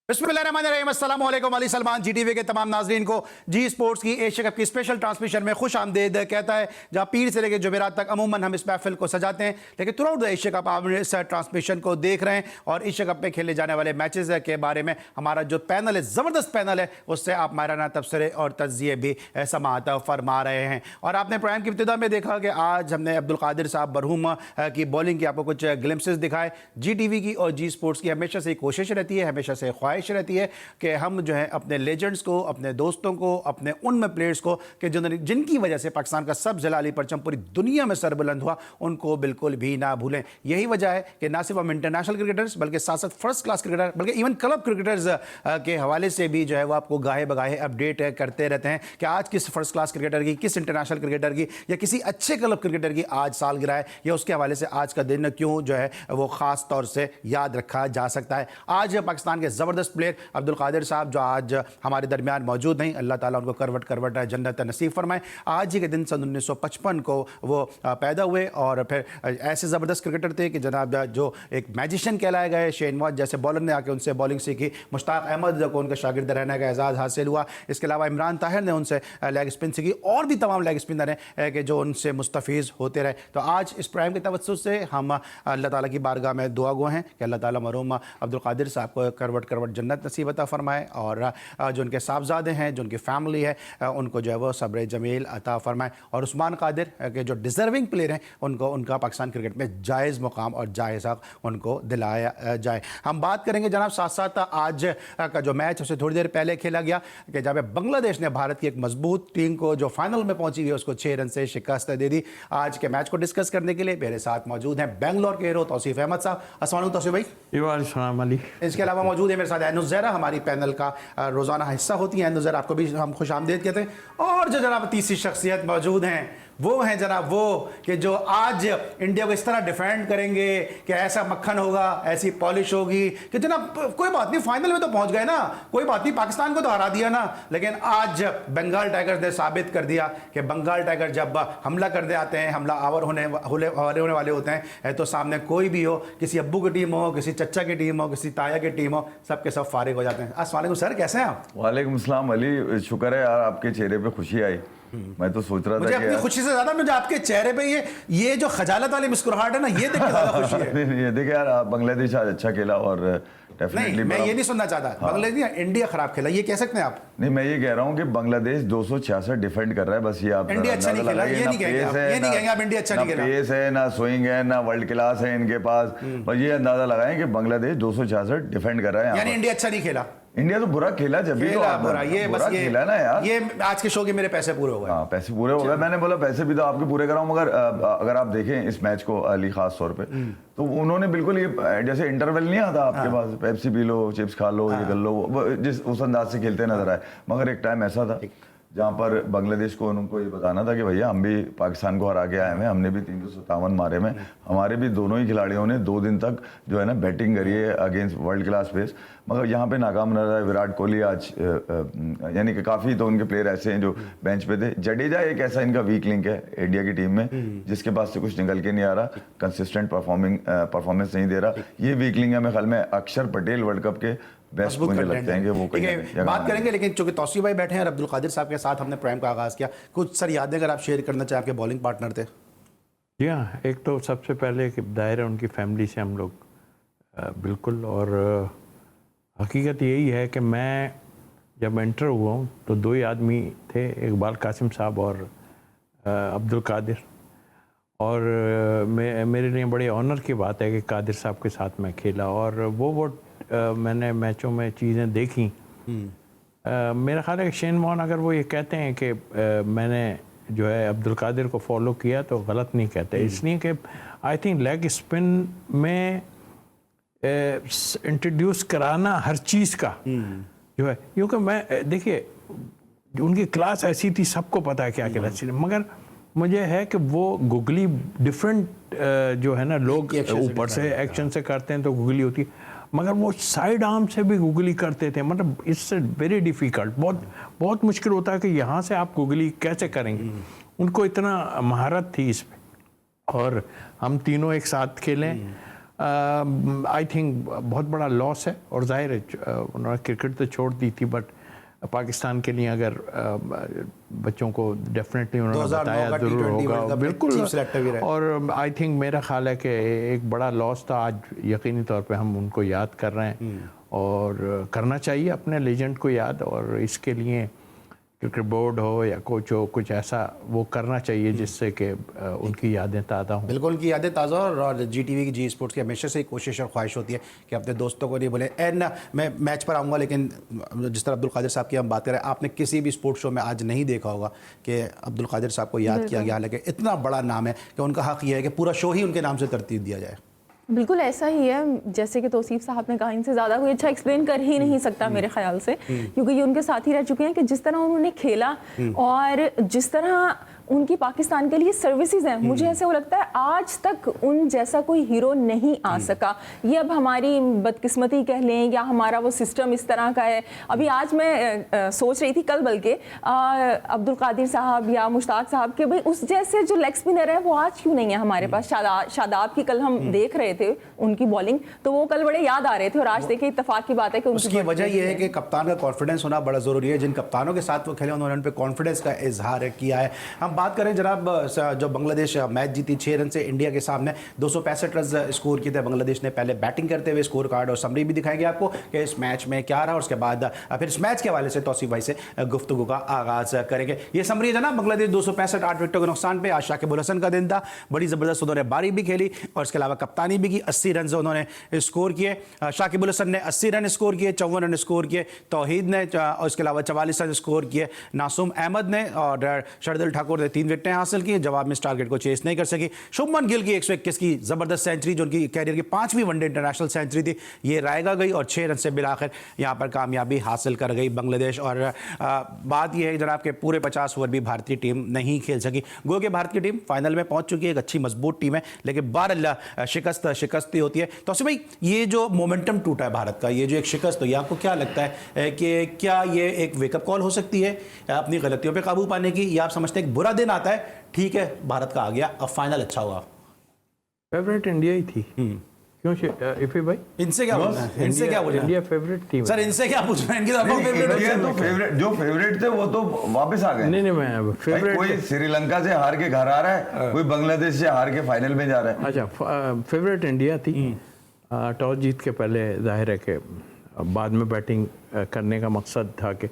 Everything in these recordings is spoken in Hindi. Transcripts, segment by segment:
बिस्मिल्लाहिर्रहमानिर्रहीम, अस्सलाम वालेकुम। अली सलमान जीटीवी के तमाम नाजरीन को जी स्पोर्ट्स की एशिया कप की स्पेशल ट्रांसमिशन में खुश आमदेद कहता है, जहाँ पीर से लेकर जुमेरात तक अमूमन हम इस महफिल को सजाते हैं, लेकिन through out the Asia cup आप इस ट्रांसमिशन को देख रहे हैं और एशिया कप में खेले जाने वाले मैचेस के बारे में हमारा जो पैनल है, ज़बरदस्त पैनल है, उससे आप मायराना तबसरे और तज्जिए भी समाअत फरमा रहे हैं। और आपने प्रोग्राम की इब्तिदा में देखा कि आज हमने अब्दुल कादिर साहब बरहूम की बॉलिंग की आपको कुछ ग्लिम्पसेस दिखाए। जी टीवी की और जी स्पोर्ट्स की हमेशा से कोशिश रहती है, हमेशा से ख्वाहिश रहती है कि हम जो है अपने लेजेंड्स को, अपने दोस्तों को, अपने उन प्लेयर्स को कि जिनकी वजह से पाकिस्तान का सब जलाली परचम पूरी दुनिया में सरबुलंद हुआ, उनको बिल्कुल भी ना भूलें। यही वजह है कि ना सिर्फ हम इंटरनेशनल क्रिकेटर्स बल्कि साथ साथ फर्स्ट क्लास क्रिकेटर बल्कि इवन क्लब क्रिकेटर्स के हवाले से भी जो है वो आपको गाहे बगाहे अपडेट करते रहते हैं कि आज किस फर्स्ट क्लास क्रिकेटर की, किस इंटरनेशनल क्रिकेटर की या किसी अच्छे क्लब क्रिकेटर की आज सालगिरह है, या उसके हवाले से आज का दिन क्यों जो है वो ख़ास तौर से याद रखा जा सकता है। आज पाकिस्तान के ज़बरदस्त प्लेयर अब्दुल कादिर साहब जो आज हमारे दरमियान मौजूद नहीं, अल्लाह ताला उनको करवट करवट जन्नत नसीब फरमाए। आज ही के दिन सन 1955 को वो पैदा हुए और फिर ऐसे ज़बरदस्त क्रिकेटर थे कि जनाब जो एक मैजिशियन कहलाए गए। शेन वॉट जैसे बॉलर ने आके उनसे बॉलिंग सीखी, मुश्ताक अहमद को उनका शागिर्द रहने का एजाज़ हासिल हुआ। इसके अलावा इमरान ताहिर ने उनसे लेग स्पिन सीखी और भी तमाम लेग स्पिनर हैं कि जो उनसे मुस्तफ़ीज़ होते रहे। तो आज इस प्रोग्राम के तवज्जुह से हम अल्लाह ताला की बारगाह में दुआ गो हैं कि अल्लाह ताला मरहूम अब्दुल कादिर साहब को करवट करवट जन्नत नसीब अता फरमाए और जो उनके साहबजादे हैं, जो उनकी फैमिली है, उनको जो है वो सब्र जमील अता फरमाए और उस्मान कादिर के जो डिज़र्विंग प्लेयर हैं उनको उनका पाकिस्तान क्रिकेट में जायज़ मुकाम और जायज़ हक़ उनको दिलाया जाए। हम बात करेंगे जनाब साथ साथ आज का जो मैच उससे थोड़ी देर पहले खेला गया कि जब बांग्लादेश ने भारत की एक मजबूत टीम को जो फाइनल में पहुंची गई उसको 6 रन से शिकस्त दे दी। आज के मैच को डिस्कस करने के लिए मेरे साथ मौजूद हैं बेंगलोर के हीरो तौसीफ अहमद साहब। अस्सलाम वालेकुम तौसीफ भाई। इसके अलावा मौजूद है मेरे साथ एनुस ज़हरा, हमारी पैनल का रोज़ाना हिस्सा होती है। ज़रा आपको भी हम खुश आमदेद कहते हैं। और जो जनाब तीसरी शख्सियत मौजूद हैं वो हैं जनाब वो कि जो आज इंडिया को इस तरह डिफेंड करेंगे कि ऐसा मक्खन होगा, ऐसी पॉलिश होगी कि जनाब कोई बात नहीं, फाइनल में तो पहुंच गए ना, कोई बात नहीं, पाकिस्तान को तो हरा दिया ना, लेकिन आज बंगाल टाइगर्स ने साबित कर दिया कि बंगाल टाइगर जब हमला कर दे आते हैं, हमला आवर होने वाले होते हैं, तो सामने कोई भी हो, किसी अब्बू की टीम हो, किसी चचा की टीम हो, किसी ताया की टीम हो, सबके सब फारिग हो जाते हैं। अस्सलाम वालेकुम सर, कैसे हैं आप? वालेकुम अस्सलाम अली, शुक्र है यार आपके चेहरे पे खुशी आई। मैं तो सोच रहा था मुझे अपनी खुशी से ज्यादा मुझे आपके चेहरे पे ये जो खजालत वाली मुस्कुराहट है ना, ये देख के ज्यादा खुशी है। नहीं देखिए यार, बांग्लादेश आज अच्छा खेला और डेफिनेटली मैं ये नहीं सुनना चाहता बांग्लादेश इंडिया खराब खेला, ये कह सकते हैं आप? नहीं, मैं ये कह रहा हूँ कि बांग्लादेश 266 डिफेंड कर रहा है, बस ये आप इंडिया अच्छा नहीं खेला, ये नहीं कहेंगे आप इंडिया अच्छा नहीं खेला। पेस है ना, स्विंग है ना, वर्ल्ड क्लास है इनके पास, बस ये अंदाजा लगाएं कि बांग्लादेश 266 डिफेंड कर रहा है, यानी इंडिया अच्छा नहीं खेला। इंडिया तो बुरा खेला, जब भी तो बुरा खेला ना यार। ये आज के शो के मेरे पैसे पूरे हो गए। हाँ, पैसे पूरे हो गए। मैंने बोला पैसे भी तो आपके पूरे कराऊं, मगर अगर आप देखें इस मैच को अली खास तौर पे, तो उन्होंने बिल्कुल ये जैसे इंटरवल नहीं आता आपके पास, पेप्सी पी लो, चिप्स खा लो, ये कर लो, जिस उस अंदाज से खेलते नजर आए। मगर एक टाइम ऐसा था जहाँ पर बांग्लादेश को उनको ये बताना था कि भैया हम भी पाकिस्तान को हरा के आए हैं, हमने भी 357 मारे में, हमारे भी दोनों ही खिलाड़ियों ने 2 दिन तक जो है ना बैटिंग करी है अगेंस्ट वर्ल्ड क्लास पेस, मगर यहाँ पे नाकाम नजर आए। विराट कोहली आज यानी कि काफ़ी तो उनके प्लेयर ऐसे हैं जो बेंच पे थे। जडेजा एक ऐसा इनका वीक लिंक है इंडिया की टीम में, जिसके पास से कुछ निकल के नहीं आ रहा, कंसिस्टेंट परफॉर्मेंस नहीं दे रहा। ये वीक लिंक है मेरे ख्याल में। अक्षर पटेल वर्ल्ड कप के बेस्ट मुझे लगते हैं कि वो बात करेंगे, लेकिन चूंकि तौसीफ भाई बैठे हैं और अब्दुल कादिर साहब के साथ हमने प्राइम का आगाज़ किया, कुछ सर यादें अगर आप शेयर करना चाहें, आपके बॉलिंग पार्टनर थे। जी हाँ, एक तो सबसे पहले कि दायरा उनकी फैमिली से हम लोग बिल्कुल, और हकीकत यही है कि मैं जब एंटर हुआ हूँ तो 2 ही आदमी थे, इकबाल कासिम साहब और अब्दुल कादिर, और मेरे लिए बड़े ऑनर की बात है कि कादिर साहब के साथ मैं खेला और वो मैंने मैचों में चीज़ें देखी। मेरा ख्याल है कि शेन वॉन अगर वो ये कहते हैं कि मैंने जो है अब्दुल कादिर को फॉलो किया तो गलत नहीं कहते, इसलिए कि आई थिंक लेग स्पिन में इंट्रोड्यूस कराना हर चीज़ का जो है, क्योंकि मैं देखिए उनकी क्लास ऐसी थी, सबको पता है क्या क्लास थी, मगर मुझे है कि वो गुगली डिफरेंट जो है ना, लोग ऊपर से एक्शन से करते हैं तो गुगली होती है, मगर वो साइड आर्म से भी गुगली करते थे। मतलब इट्स वेरी डिफ़िकल्ट, बहुत मुश्किल होता है कि यहाँ से आप गुगली कैसे करेंगे। उनको इतना महारत थी इस पे, और हम तीनों एक साथ खेलें आई थिंक बहुत बड़ा लॉस है, और जाहिर है उन्होंने क्रिकेट तो छोड़ दी थी, बट पाकिस्तान के लिए अगर बच्चों को डेफिनेटली उन्होंने 2009 बताया का जरूर T20 होगा, वर्ल्ड कप में बिल्कुल। चीफ सेलेक्टर भी रहे। और आई थिंक मेरा ख्याल है कि एक बड़ा लॉस था, आज यकीनी तौर पे हम उनको याद कर रहे हैं, और करना चाहिए अपने लेजेंड को याद, और इसके लिए क्रिकेट बोर्ड हो या कोच हो, कुछ ऐसा वो करना चाहिए जिससे कि उनकी यादें ताज़ा हों। बिल्कुल उनकी यादें ताज़ा और GTV की जी स्पोर्ट्स की हमेशा से ही कोशिश और ख्वाहिश होती है कि अपने दोस्तों को नहीं बोले एंड मैं मैच पर आऊँगा, लेकिन जिस तरह अब्दुल कादिर साहब की हम बात करें, आपने किसी भी स्पोर्ट्स शो में आज नहीं देखा होगा कि अब्दुल कादिर साहब को याद किया गया, हालांकि इतना बड़ा नाम है कि उनका हक़ यह है कि पूरा शो ही उनके नाम से तरतीब दिया जाए। बिल्कुल ऐसा ही है, जैसे कि तौसीफ साहब ने कहा, इनसे ज़्यादा कोई अच्छा एक्सप्लेन कर ही नहीं सकता मेरे ख्याल से, क्योंकि ये उनके साथ ही रह चुके हैं कि जिस तरह उन्होंने खेला और जिस तरह उनकी पाकिस्तान के लिए सर्विसेज हैं, मुझे ऐसे वो लगता है आज तक उन जैसा कोई हीरो नहीं आ सका। ये अब हमारी बदकिस्मती कह लें या हमारा वो सिस्टम इस तरह का है। अभी आज मैं सोच रही थी, कल बल्कि अब्दुल कादिर साहब या मुश्ताक साहब के भाई उस जैसे जो लेग स्पिनर है वो आज क्यों नहीं है हमारे पास। शादाब की कल हम देख रहे थे उनकी बॉलिंग, तो वो कल बड़े याद आ रहे थे, और आज देखिए इत्तेफाक की बात है कि उसकी वजह यह है कि कप्तान का कॉन्फिडेंस होना बड़ा ज़रूरी है। जिन कप्तानों के साथ वो खेले उन्होंने उन पर कॉन्फिडेंस का इजहार किया है। हम बात करें जनाब, जो बांग्लादेश मैच जीती 6 रन से इंडिया के सामने, 265 रन स्कोर किए थे बांग्लादेश ने। पहले बैटिंग करते हुए स्कोर कार्ड और समरी भी दिखाएंगे आपको कि इस मैच में क्या रहा, और उसके बाद फिर इस मैच के हवाले से तौसीफ भाई से गुफ्तगू का आगाज करेंगे। ये समरी है ना, बांग्लादेश 265 8 विकेटों के नुकसान पे। आज शाकिबुल हसन का दिन था, बड़ी ज़बरदस्त उन्होंने बारी भी खेली और इसके अलावा कप्तानी भी की। 80 रन उन्होंने स्कोर किए। शाकिबुल हसन ने 80 रन स्कोर किए, 54 रन स्कोर किए। तौहीद ने और इसके अलावा 44 रन स्कोर किए। नासुम अहमद ने और शरदुल ठाकुर ने 3 विकेटें हासिल की। जवाब में इस टारगेट को चेस नहीं कर सकी। शुभमन गिल की 121 की ज़बरदस्त सेंचुरी, जो उनकी कैरियर की 5वीं वनडे इंटरनेशनल सेंचुरी थी, ये रायगा गई और 6 रन से बिलाखिर यहाँ पर कामयाबी हासिल कर गई बांग्लादेश। और बात यह है जनाब के पूरे 50 ओवर भी भारतीय टीम नहीं खेल सकी। गो कि भारतीय टीम फाइनल में पहुंच चुकी है, एक अच्छी मजबूत टीम है, लेकिन बहरहाल शिकस्त ही होती है। तो उससे भाई ये जो मोमेंटम टूटा है भारत का, ये जो एक शिकस्त हुई, आपको क्या लगता है कि क्या ये एक वेकअप कॉल हो सकती है अपनी गलतियों पे काबू पाने की, या आप समझते हैं एक बुरा दिन आता है, ठीक है भारत का आ गया, अब फाइनल अच्छा हुआ? फेवरेट इंडिया ही थी। क्यों इफी भाई, इनसे क्या पूछना है? इनसे क्या पूछना? इंडिया फेवरेट टीम सर इनसे क्या पूछना है? इनकी तो फेवरेट जो फेवरेट थे वो तो वापस आ गए। नहीं मैं फेवरेट, कोई श्रीलंका से हार के घर आ रहा है, कोई बांग्लादेश से हार के फाइनल में जा रहा है। अच्छा, फेवरेट इंडिया थी। टॉस जीत के पहले जाहिर है कि बाद में बैटिंग करने का मकसद था कि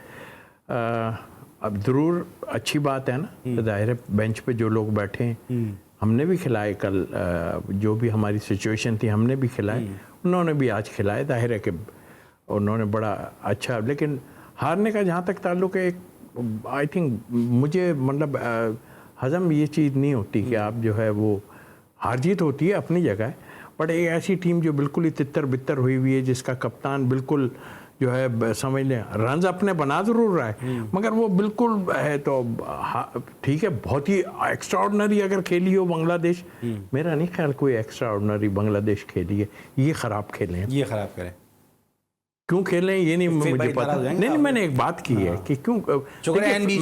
अब ज़रूर अच्छी बात है ना, जाहिर है बेंच पे जो लोग बैठे हैं, हमने भी खिलाए कल, जो भी हमारी सिचुएशन थी हमने भी खिलाए, उन्होंने भी आज खिलाए। जाहिर है कि उन्होंने बड़ा अच्छा, लेकिन हारने का जहाँ तक ताल्लुक है, एक आई थिंक मुझे मतलब हजम ये चीज़ नहीं होती कि आप जो है वो हार जीत होती है अपनी जगह, बट एक ऐसी टीम जो बिल्कुल ही तितर बितर हुई हुई है, जिसका कप्तान बिल्कुल जो है समझ लें रन अपने बना जरूर रहा है, मगर वो बिल्कुल है तो ठीक है, बहुत ही एक्स्ट्राऑर्डिनरी अगर खेली हो बांग्लादेश, मेरा नहीं ख्याल कोई एक्स्ट्राऑर्डिनरी बांग्लादेश खेली है। ये खराब खेले हैं, ये खराब करें, क्यों खेले हैं ये नहीं मुझे पता। नहीं मैंने एक बात की है कि क्यों,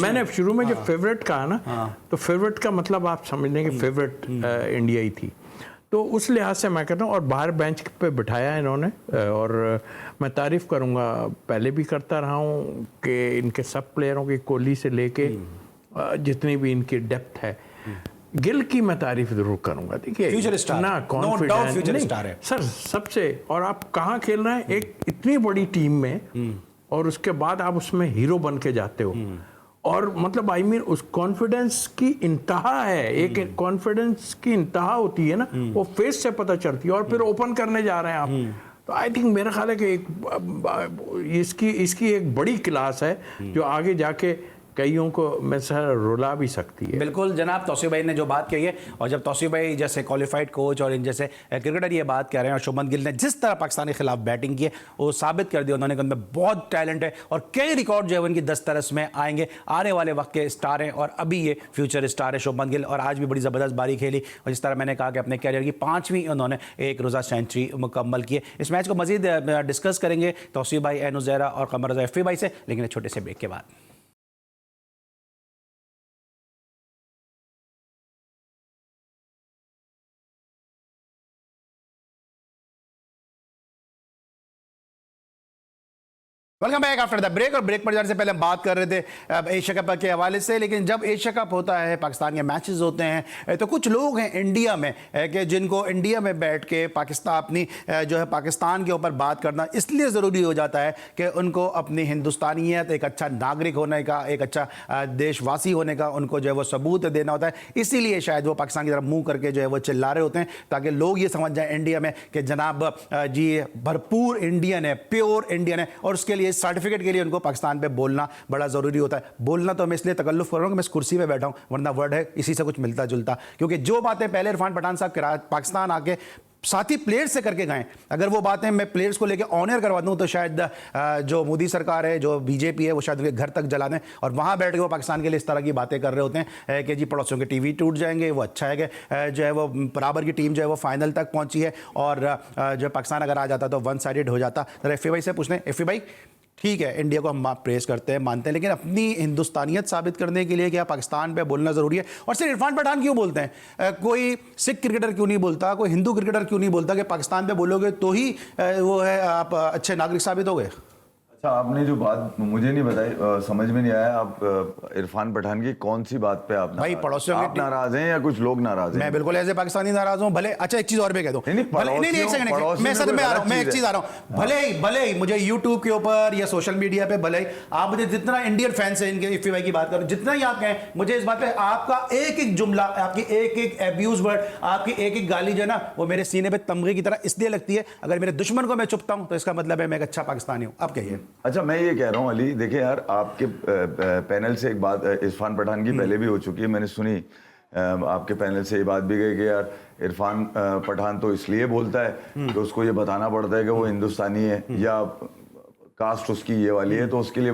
मैंने शुरू में जब फेवरेट कहा ना, तो फेवरेट का मतलब आप समझ लें कि फेवरेट इंडिया ही थी, तो उस लिहाज से मैं कहता हूँ। और बाहर बेंच पे बिठाया इन्होंने, और मैं तारीफ़ करूँगा, पहले भी करता रहा हूँ कि इनके सब प्लेयरों की, कोहली से लेके जितनी भी इनकी डेप्थ है, गिल की मैं तारीफ जरूर करूंगा। देखिए फ्यूचर स्टार, ना कॉन्फिडेंस, फ्यूचर स्टार है सर सबसे, और आप कहाँ खेल रहे हैं एक इतनी बड़ी टीम में, और उसके बाद आप उसमें हीरो बन के जाते हो, और मतलब आई मीन उस कॉन्फिडेंस की इंतहा है, एक कॉन्फिडेंस की इंतहा होती है ना, वो फेस से पता चलती है, और फिर ओपन करने जा रहे हैं आप, तो आई थिंक मेरा ख्याल है कि इसकी एक बड़ी क्लास है जो आगे जाके कईयों को मैं सर रुला भी सकती है। बिल्कुल जनाब, तौसीफ भाई ने जो बात कही है, और जब तौसीफ भाई जैसे क्वालिफाइड कोच और इन जैसे क्रिकेटर ये बात कह रहे हैं, और शुभमन गिल ने जिस तरह पाकिस्तान के खिलाफ बैटिंग की है, वो साबित कर दिया उन्होंने कि उनमें बहुत टैलेंट है, और कई रिकॉर्ड जो है उनकी दस्तरस में आएंगे, आने वाले वक्त के स्टार हैं, और अभी ये फ्यूचर स्टार है शुभमन गिल, और आज भी बड़ी ज़बरदस्त बारी खेली, और जिस तरह मैंने कहा कि अपने कैरियर की 5वीं उन्होंने एक रोज़ा सेंचुरी मुकम्मल की है। इस मैच को मजीद डिस्कस करेंगे तौसीफ भाई, एन उज़ैरा और कमर रज़ा एफ़ी भाई से, लेकिन एक छोटे से ब्रेक के बाद। Welcome back after the break. और ब्रेक पर जाने से पहले हम बात कर रहे थे एशिया कप के हवाले से, लेकिन जब एशिया कप होता है, पाकिस्तान के मैचेस होते हैं, तो कुछ लोग हैं इंडिया में कि जिनको इंडिया में बैठ के पाकिस्तान अपनी जो है पाकिस्तान के ऊपर बात करना इसलिए ज़रूरी हो जाता है कि उनको अपनी हिंदुस्तानियत, एक अच्छा नागरिक होने का, एक अच्छा देशवासी होने का उनको जो है वो सबूत देना होता है। इसीलिए शायद वो पाकिस्तान की तरफ मुँह करके जो है वो चिल्ला रहे होते हैं, ताकि लोग ये समझ जाएँ इंडिया में कि जनाब जी भरपूर इंडियन है, प्योर इंडियन है, और उसके लिए सर्टिफिकेट के लिए उनको पाकिस्तान पे बोलना बड़ा ज़रूरी होता है। बोलना तो मैं इसलिए तकल्लुफ़ कर रहा हूँ कि मैं इस कुर्सी पे बैठा हूँ, वरना वर्ड है इसी से कुछ मिलता जुलता, क्योंकि जो बातें पहले इरफान पठान साहब पाकिस्तान आके साथी प्लेयर्स से करके गए, अगर वो बातें मैं प्लेयर्स को लेके ऑन एयर करवा दूं तो शायद जो मोदी सरकार है, जो बीजेपी है, वो शायद उनके घर तक जला दें। और वहाँ बैठ के वो पाकिस्तान के लिए इस तरह की बातें कर रहे होते हैं कि जी पड़ोसियों के टीवी टूट जाएंगे, वो अच्छा है कि जो है वो बराबर की टीम जो है वो फाइनल तक पहुँची है, और जो पाकिस्तान अगर आ जाता तो वन साइडेड हो जाता। जरा एफ़ी भाई से पूछने, एफ़ी भाई ठीक है इंडिया को हम प्रेस करते हैं, मानते हैं, लेकिन अपनी हिंदुस्तानियत साबित करने के लिए क्या पाकिस्तान पे बोलना ज़रूरी है? और सिर्फ इरफान पठान क्यों बोलते हैं? कोई सिख क्रिकेटर क्यों नहीं बोलता, कोई हिंदू क्रिकेटर क्यों नहीं बोलता कि पाकिस्तान पे बोलोगे तो ही वो है आप अच्छे नागरिक साबित हो गए? अच्छा, आपने जो बात मुझे नहीं बताई, समझ में नहीं आया। आप इरफान पठान की कौन सी बात पे आप भाई पड़ोसियों आप नाराज हैं या कुछ लोग नाराज हैं? मैं बिल्कुल ऐसे पाकिस्तानी नाराज हूं। भले अच्छा एक चीज और भी कह दूं, मैं एक चीज आ रहा हूं, भले ही मुझे यूट्यूब के ऊपर या सोशल मीडिया पे भले ही आप मुझे जितना इंडियन फैंस है इनके इफ़ी भाई की बात करो, जितना ही आप कहें, मुझे इस बात पे आपका एक एक जुमला, आपकी एक एक एब्यूज वर्ड, आपकी एक एक गाली जो है ना, वो मेरे सीने पे तमगे की तरह इसलिए लगती है। अगर मेरे दुश्मन को मैं चुपता हूं तो इसका मतलब है मैं एक अच्छा पाकिस्तानी हूं। अब कहिए। अच्छा, मैं ये कह रहा हूँ अली, देखिए यार, आपके पैनल से एक बात इरफान पठान की पहले भी हो चुकी है, मैंने सुनी। आपके पैनल से ये बात भी गई कि यार इरफान पठान तो इसलिए बोलता है कि उसको ये बताना पड़ता है कि वो हिंदुस्तानी है या कास्ट उसकी ये वाली है, तो उसके लिए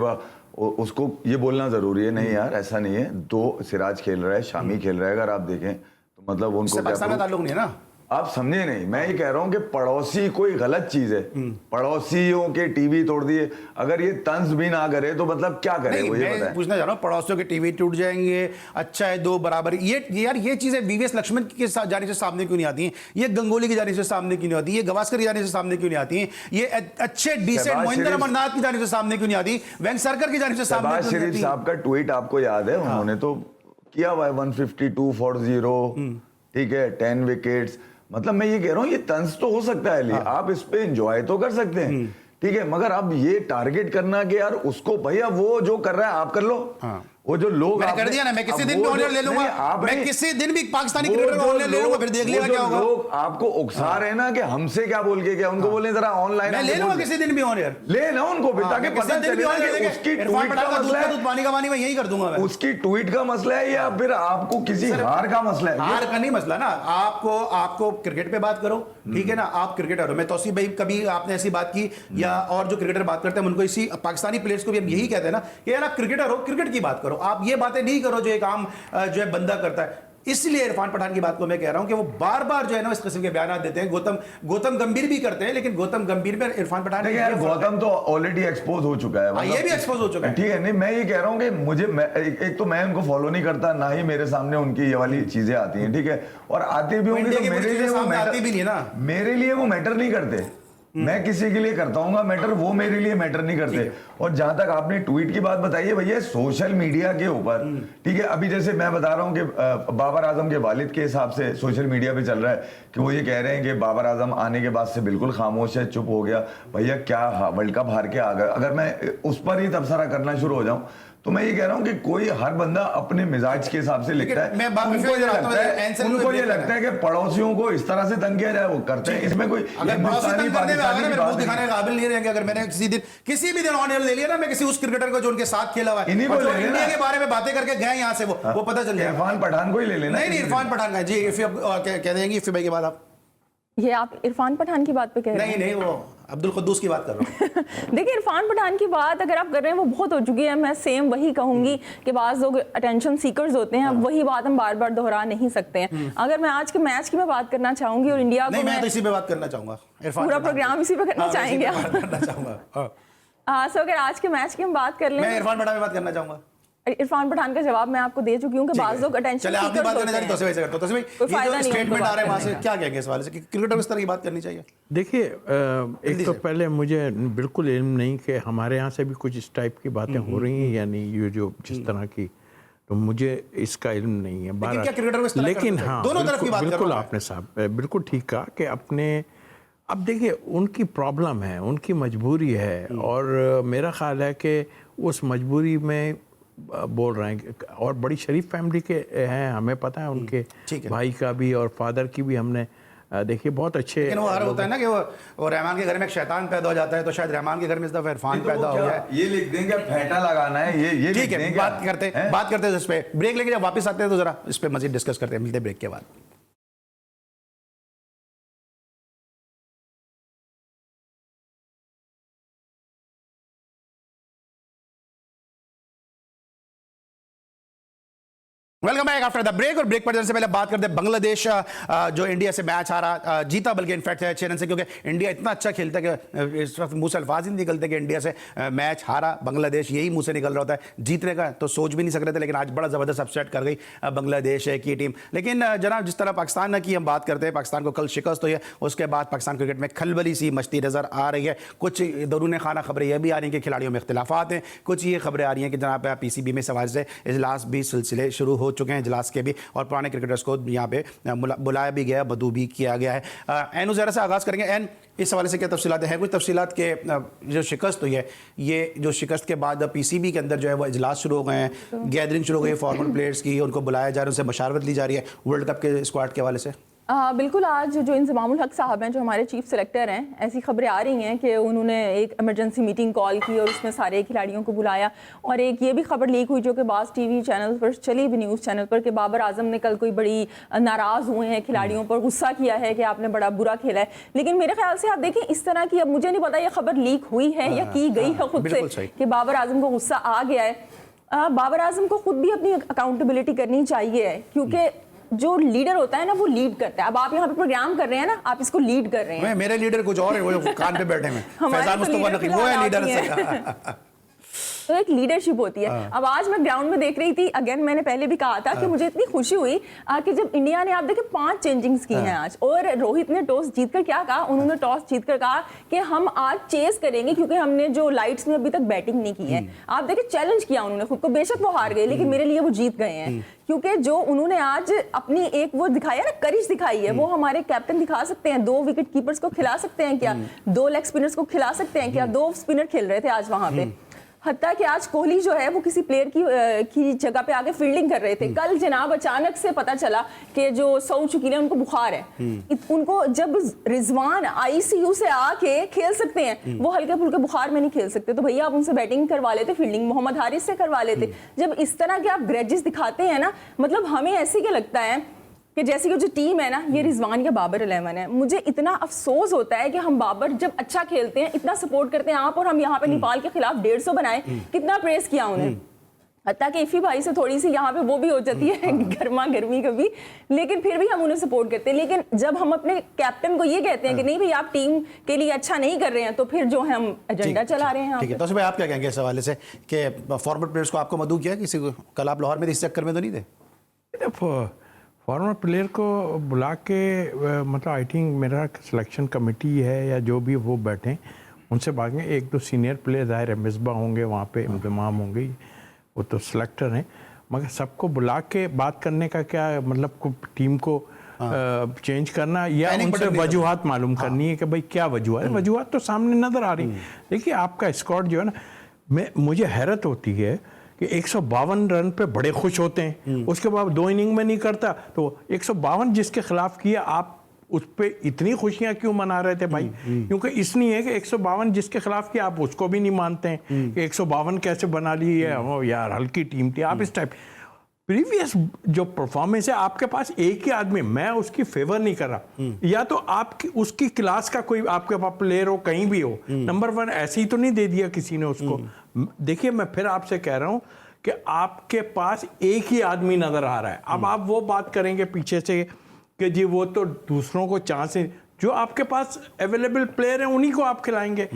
उसको ये बोलना जरूरी है। नहीं यार, ऐसा नहीं है। दो सिराज खेल रहा है, शामी खेल रहा है, अगर आप देखें तो मतलब उनको पाकिस्तान का ताल्लुक नहीं है ना। आप समझे नहीं, मैं ये कह रहा हूं कि पड़ोसी कोई गलत चीज है। पड़ोसियों के टीवी तोड़ दिए, अगर ये तंज भी ना करे तो मतलब क्या करे? वो ये मैं पूछना चाह रहा हूँ, पड़ोसियों के टीवी टूट जाएंगे, अच्छा है दो बराबर, ये यार ये चीजें वीवीएस लक्ष्मण की जाने से सामने क्यों नहीं आती हैं? ये गंगोली की जाने से सामने क्यों नहीं आती? ये गवास्कर की जाने से सामने क्यों नहीं आती हैं? ये अच्छे डिसेंट मोहिंदर अमरनाथ की जाने से सामने क्यों नहीं आती? वेंक सरकर की जाने से सामने क्यों नहीं आती? साहब का ट्वीट आपको याद है? उन्होंने तो किया हुआ है 152 for 0, ठीक है, 10 विकेट्स। मतलब मैं ये कह रहा हूँ, ये तंज तो हो सकता है, आप इस पे एंजॉय तो कर सकते हैं, ठीक है, मगर अब ये टारगेट करना कि यार उसको, भैया वो जो कर रहा है आप कर लो। वो जो लोग मैंने कर दिया ना, मैं किसी दिन भी ऑनर ले लूंगा, मैं किसी दिन भी पाकिस्तानी क्रिकेटर का ऑनर ले लूंगा, फिर देख लिया क्या होगा। लोग आपको उकसा रहे ना कि हमसे क्या बोल के, क्या उनको बोले जरा ऑनलाइन मैं ले लूंगा किसी दिन भी ऑनर, ले ना उनको, ताकि पता चले उसकी ट्वीट का मसला है, पानी का पानी मैं यही कर दूंगा, उसकी ट्वीट का मसला है या फिर आपको किसी हार का मसला है? हार का नहीं मसला ना, आपको क्रिकेट पे बात करो, ठीक है ना, आप क्रिकेटर हो। मैं तौसीफ भाई, कभी आपने ऐसी बात की या और जो क्रिकेटर बात करते हैं उनको, इसी पाकिस्तानी प्लेयर्स को भी हम यही कहते हैं ना कि यार आप क्रिकेटर हो, क्रिकेट की बात करो, आप ये बातें नहीं करो जो एक आम जो है बंदा करता है। इसलिए इरफान पठान की बात को मैं कह रहा हूं कि वो बार बार जो है ना इस किस्म के बयान देते हैं। गौतम गंभीर भी करते हैं, लेकिन गौतम गंभीर में इरफान पठान, यार गौतम तो ऑलरेडी एक्सपोज हो चुका है, ये भी एक्सपोज हो चुका है, ठीक है। नहीं, मैं ये कह रहा हूं कि मुझे एक तो मैं उनको फॉलो नहीं करता, ना ही मेरे सामने उनकी ये वाली चीजें आती हैं, ठीक है, और आती भी होंगी तो मेरे लिए वो मैटर नहीं करते। मैं किसी के लिए करता हूँ मैटर, वो मेरे लिए मैटर नहीं करते। और जहां तक आपने ट्वीट की बात बताई है, भैया सोशल मीडिया के ऊपर, ठीक है, अभी जैसे मैं बता रहा हूँ कि बाबर आजम के वालिद के हिसाब से सोशल मीडिया पे चल रहा है कि वो ये कह रहे हैं कि बाबर आजम आने के बाद से बिल्कुल खामोश है, चुप हो गया। भैया क्या वर्ल्ड कप हार के आ गए? अगर मैं उस पर ही तबसरा करना शुरू हो जाऊं तो मैं ये कह रहा हूं कि कोई हर बंदा अपने मिजाज के हिसाब से लिखता है। उनको ये लगता है कि पड़ोसियों को इस तरह से तंग किया जाए, वो करते हैं। इसमें कोई दिखाने के काबिल नहीं रहेंगे। अगर मैंने किसी भी दिन ऑनर ले लिया ना, मैं किसी उस क्रिकेटर को जो उनके साथ खेला हुआ है, इंडिया के बारे में बातें करके गए यहाँ से, वो पता चल जाएगा। इरफान पठान को ही ले लेना। नहीं, इरफान पठान का जी कह देंगे इफ़ी भाई के बाद आप ये आप इरफान पठान की बात पे कह रहे हैं? नहीं, वो अब्दुल कुद्दूस की बात कर रहा हूँ। देखिए, इरफान पठान की बात अगर आप कर रहे हैं वो बहुत हो चुकी है। मैं सेम वही कहूंगी कि बाज़ लोग अटेंशन सीकर्स होते हैं, वही बात हम बार बार दोहरा नहीं सकते हैं। अगर मैं आज के मैच की मैं बात करना चाहूंगी और इंडिया को, मैं तो इसी पे बात करना चाहूंगा, पूरा प्रोग्राम इसी पे करना चाहेंगे आप? करना चाहूंगा। सो अगर आज के मैच की हम बात कर लें, मैं इरफान पठान पे बात करना चाहूंगा। इरफान पठान का जवाब मैं आपको दे चुकी हूँ कि बाज़ लोग अटेंशन चले आपने बात करने तो वैसे करते हो। तो कोई फायदा नहीं स्टेटमेंट उनको आ रहा है वहां से, बात क्या कहेंगे इस वाले से कि क्रिकेटर को इस तरह की बात करनी चाहिए? देखिए, एक तो पहले मुझे बिल्कुल इल्म नहीं कि हमारे यहाँ से भी कुछ इस टाइप की बातें हो रही हैं या नहीं, ये जो जिस तरह की, तो मुझे इसका इल्म नहीं है। लेकिन क्या क्रिकेटर को इस तरह लेकिन करना चाहिए? हाँ, दोनों तरफ की बात बिल्कुल करना है। आपने साहब बिल्कुल ठीक कहा कि अपने, अब देखिए उनकी प्रॉब्लम है, उनकी मजबूरी है, और मेरा ख्याल है कि उस मजबूरी में बोल रहे हैं, और बड़ी शरीफ फैमिली के हैं, हमें पता है उनके ठीक है। भाई का भी और फादर की भी हमने देखिए बहुत अच्छे। लेकिन वो हर होता है ना कि वो रहमान के घर में एक शैतान पैदा हो जाता है, तो शायद रहमान के घर में इस दफा इरफान पैदा हो गया है। ये लिख देंगे फेंटा लगाना है, ये ठीक है, बात करते हैं इस पे। ब्रेक लेके जब वापस आते हैं तो जरा इस पे मजीद डिस्कस करते हैं, मिलते हैं ब्रेक के बाद। Welcome back after the break. और ब्रेक पर जाने से पहले बात करते हैं बांग्लादेश जो इंडिया से मैच हारा, जीता बल्कि इनफैक्ट 6 रन से, क्योंकि इंडिया इतना अच्छा खेलता है कि इस वक्त मुंह से अल्फाज ही निकलते कि इंडिया से मैच हारा बांग्लादेश, यही मुंह से निकल रहा होता है। जीतने का तो सोच भी नहीं सक रहे थे, लेकिन आज बड़ा ज़बरदस्त अपसेट कर गई बांग्लादेश की टीम। लेकिन जनाब, जिस तरह पाकिस्तान की हम बात करते हैं, पाकिस्तान को कल शिकस्त हुई है, उसके बाद पाकिस्तान क्रिकेट में खलबली सी मचती नज़र आ रही है। कुछ दरून खाना खबरें यह भी आ रही हैं कि खिलाड़ियों में इख्तिलाफात हैं, कुछ ये खबरें आ रही हैं कि जनाब PCB में सवाल से इजलास भी सिलसिले शुरू हो चुके हैं, इजलास के भी, और पुराने क्रिकेटर्स को यहाँ पे बुलाया भी गया, मदऊ भी किया गया है। एन उज़ैरा से आगाज़ करेंगे। एन, इस हवाले से क्या तफसीलात हैं? कुछ तफसीलात के जो शिकस्त हुई है, ये जो शिकस्त के बाद PCB के अंदर जो है वो इजलास शुरू हो गए हैं, गैदरिंग शुरू हो गई है फॉर्मल प्लेयर्स की, उनको बुलाया जा रहा है, उनसे मशावरत ली जा रही है वर्ल्ड कप के स्क्वाड के हवाले से। बिल्कुल, आज जो इंज़मामुल हक साहब हैं, जो हमारे चीफ सेलेक्टर हैं, ऐसी खबरें आ रही हैं कि उन्होंने एक इमरजेंसी मीटिंग कॉल की और उसमें सारे खिलाड़ियों को बुलाया। और एक ये भी खबर लीक हुई जो कि बाज़ TV चैनल पर चली भी, न्यूज़ चैनल पर, कि बाबर आजम ने कल कोई बड़ी नाराज़ हुए हैं, खिलाड़ियों पर गुस्सा किया है कि आपने बड़ा बुरा खेला है। लेकिन मेरे ख्याल से आप देखें, इस तरह की, अब मुझे नहीं पता ये खबर लीक हुई है या की गई है खुद से कि बाबर आजम को गुस्सा आ गया है। बाबर आजम को खुद भी अपनी अकाउंटेबिलिटी करनी चाहिए, क्योंकि जो लीडर होता है ना, वो लीड करता है। अब आप यहाँ पे प्रोग्राम कर रहे हैं ना, आप इसको लीड कर रहे हैं। मेरे लीडर कुछ और है, वो कान पे बैठे हैं, फैजान मुस्तफा नकवी, वो है लीडर। तो एक लीडरशिप होती है। अब आज मैं ग्राउंड में देख रही थी, अगेन मैंने पहले भी कहा था कि मुझे इतनी खुशी हुई कि जब इंडिया ने, आप देखें, 5 चेंजिंग्स की हैं आज, और रोहित ने टॉस जीतकर क्या कहा, उन्होंने टॉस जीतकर कहा कि हम आज चेस करेंगे, क्योंकि हमने जो लाइट्स में अभी तक बैटिंग नहीं की है। आप देखें, चैलेंज किया उन्होंने खुद को, बेशक वो हार गए, लेकिन मेरे लिए वो जीत गए हैं, क्योंकि जो उन्होंने आज अपनी एक वो दिखाया ना, करिश दिखाई है, वो हमारे कैप्टन दिखा सकते हैं। 2 विकेट कीपर्स को खिला सकते हैं क्या, 2 लेग स्पिनर्स को खिला सकते हैं क्या, 2 स्पिनर खेल रहे थे आज वहां पे। हत्ता कि आज कोहली जो है वो किसी प्लेयर की जगह पे आके फील्डिंग कर रहे थे। कल जनाब अचानक से पता चला कि जो सऊद शकील है, उनको बुखार है। उनको जब रिजवान ICU से आके खेल सकते हैं, वो हल्के फुल्के बुखार में नहीं खेल सकते, तो भैया आप उनसे बैटिंग करवा लेते, फील्डिंग मोहम्मद हारिस से करवा लेते। जब इस तरह के आप ग्रेजेस दिखाते हैं ना, मतलब हमें ऐसे क्या लगता है कि जैसे कि जो टीम है ना, ये रिजवान या बाबर 11 है। मुझे इतना अफसोस होता है कि हम बाबर जब अच्छा खेलते हैं, इतना सपोर्ट करते हैं आप, और हम यहाँ पे नेपाल के खिलाफ 150 बनाए, कितना प्रेस किया उन्हें। हत्ता कि इफ़ी भाई से थोड़ी सी यहाँ पे वो भी हो जाती है गर्मा गर्मी कभी, लेकिन फिर भी हम उन्हें सपोर्ट करते हैं। लेकिन जब हम अपने कैप्टन को ये कहते हैं कि नहीं भाई आप टीम के लिए अच्छा नहीं कर रहे हैं, तो फिर जो है हम एजेंडा चला रहे हैं। ठीक है, तो भाई आप क्या कहेंगे इस हवाले से कि फॉर्मर प्लेयर्स को आपको मदऊ किया किसी को? कल आप लाहौर में इस चक्कर में तो नहीं थे? फॉर्मर प्लेयर को बुला के, मतलब आई थिंक मेरा सिलेक्शन कमेटी है या जो भी वो बैठे, उनसे बातें, 1-2 सीनियर प्लेयर ज़ाहिर है, मिसबा होंगे वहाँ पे, इंतमाम होंगे, वो तो सिलेक्टर हैं, मगर सबको बुला के बात करने का क्या मतलब, टीम को चेंज करना या उनसे वजूहात मालूम करनी है कि भाई क्या वजूहात है। वजूहात तो सामने नज़र आ रही है। देखिए आपका स्क्वाड जो है ना, मुझे हैरत होती है कि 152 रन पे बड़े खुश होते हैं, उसके बाद 2 इनिंग में नहीं करता, तो 152 जिसके खिलाफ किया, आप उस पर इतनी खुशियां क्यों मना रहे थे भाई? क्योंकि इसलिए है कि 152 जिसके खिलाफ किया, आप उसको भी नहीं मानते हैं कि 152 कैसे बना ली है, वो यार हल्की टीम थी। आप इस टाइप प्रीवियस जो परफॉर्मेंस है, आपके पास एक ही आदमी, मैं उसकी फेवर नहीं कर रहा, या तो आपकी उसकी क्लास का कोई आपके पास प्लेयर हो, कहीं भी हो, नंबर 1 ऐसे ही तो नहीं दे दिया किसी ने उसको। देखिए मैं फिर आपसे कह रहा हूं कि आपके पास एक ही आदमी नजर आ रहा है। अब आप वो बात करेंगे पीछे से कि जी वो तो दूसरों को चांस है, जो आपके पास अवेलेबल प्लेयर हैं उन्हीं को आप खिलाएंगे।